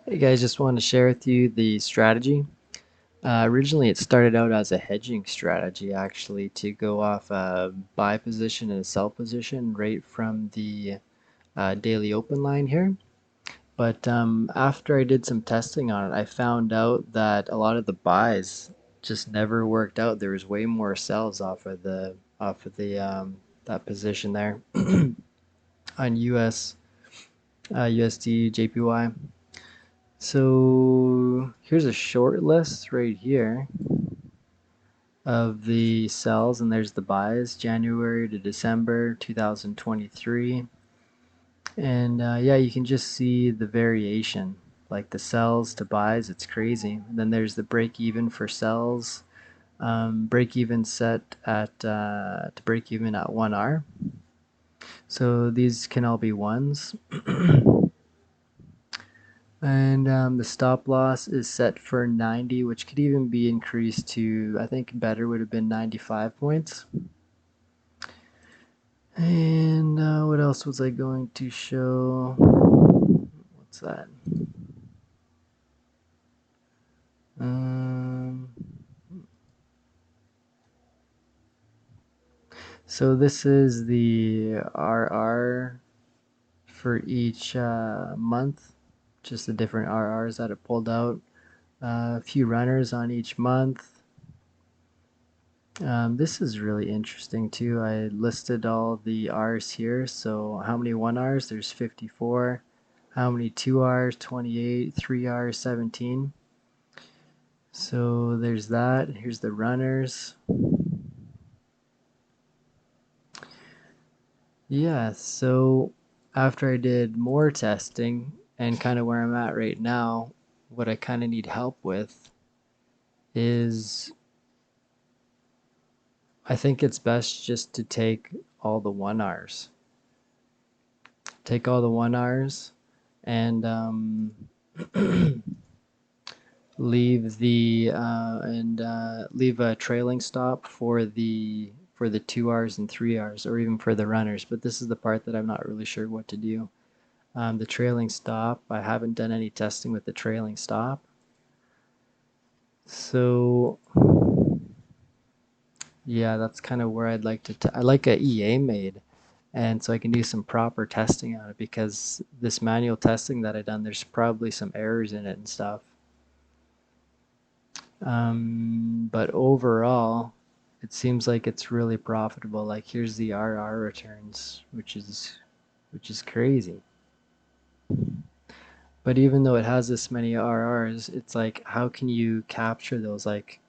Hey guys, just wanted to share with you the strategy. Originally, it started out as a hedging strategy, actually, to go off a buy position and a sell position right from the daily open line here. But after I did some testing on it, I found out that a lot of the buys just never worked out. There was way more sells off of the that position there on USDJPY. So here's a short list right here of the sells, and there's the buys, January to December 2023. And yeah, you can just see the variation, like the sells to buys, it's crazy. And then there's the break even for sells, break even set at to break even at 1R. So these can all be ones. And the stop loss is set for 90, which could even be increased to, I think better would have been 95 points. And what else was I going to show? What's that? Um, so this is the RR for each month, just the different RRs that it pulled out. A few runners on each month. This is really interesting too. I listed all the R's here. So how many 1Rs? There's 54. How many 2Rs? 28. 3Rs? 17. So there's that. Here's the runners. Yeah, so after I did more testing and kind of where I'm at right now, what I kind of need help with is I think it's best just to take all the 1Rs. Take all the 1Rs and leave a trailing stop for the 2Rs and 3Rs, or even for the runners. But this is the part that I'm not really sure what to do. The trailing stop, I haven't done any testing with the trailing stop. So yeah, that's kind of where I'd like to. I like a EA made, and so I can do some proper testing on it, because this manual testing that I done, there's probably some errors in it and stuff. But overall, it seems like it's really profitable. Like here's the RR returns, which is crazy. But even though it has this many RRs, it's like, how can you capture those? Like,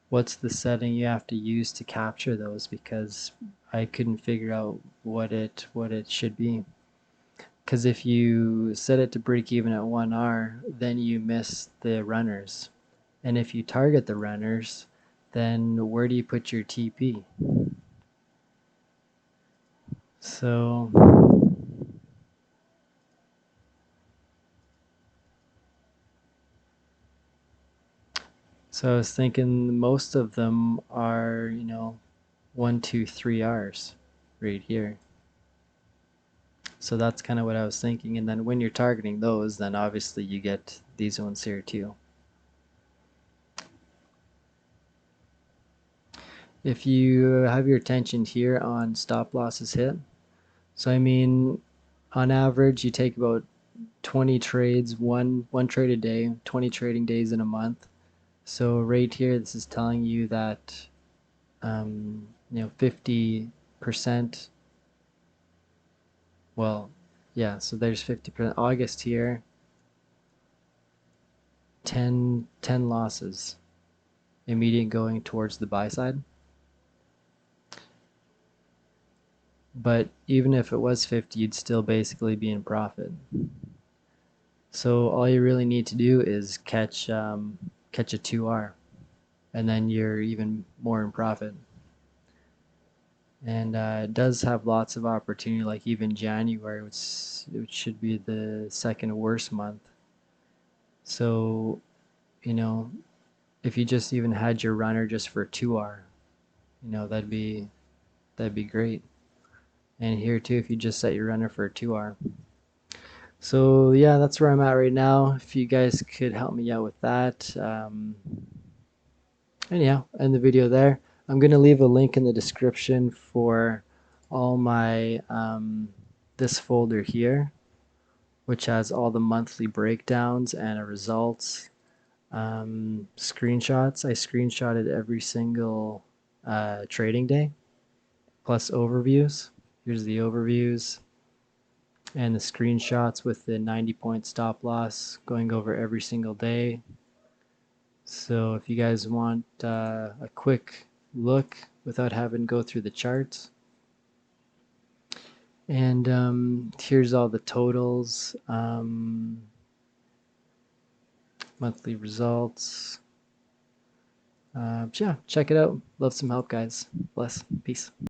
what's the setting you have to use to capture those? Because I couldn't figure out what it should be. Because if you set it to break even at 1R, then you miss the runners. And if you target the runners, then where do you put your TP? So, so I was thinking most of them are, 1, 2, 3Rs right here. So that's kind of what I was thinking. And then when you're targeting those, then obviously you get these ones here too. If you have your attention here on stop losses hit, so I mean, on average, you take about 20 trades, one trade a day, 20 trading days in a month. So right here, this is telling you that 50%. Well, yeah. So there's 50%. August here, 10 losses, immediate going towards the buy side. But even if it was 50, you'd still basically be in profit. So all you really need to do is catch a 2R, and then you're even more in profit. And it does have lots of opportunity, like even January, which should be the second worst month. So, you know, if you just even had your runner just for 2R, that'd be great. And here too, if you just set your runner for 2R. So yeah, that's where I'm at right now. If you guys could help me out with that. Anyhow, end the video there. I'm going to leave a link in the description for all my this folder here, which has all the monthly breakdowns and results, screenshots. I screenshotted every single trading day, plus overviews. Here's the overviews and the screenshots with the 90-point stop loss going over every single day. So if you guys want a quick look without having to go through the charts, and here's all the totals, monthly results. Yeah, check it out. Love some help, guys. Bless. Peace.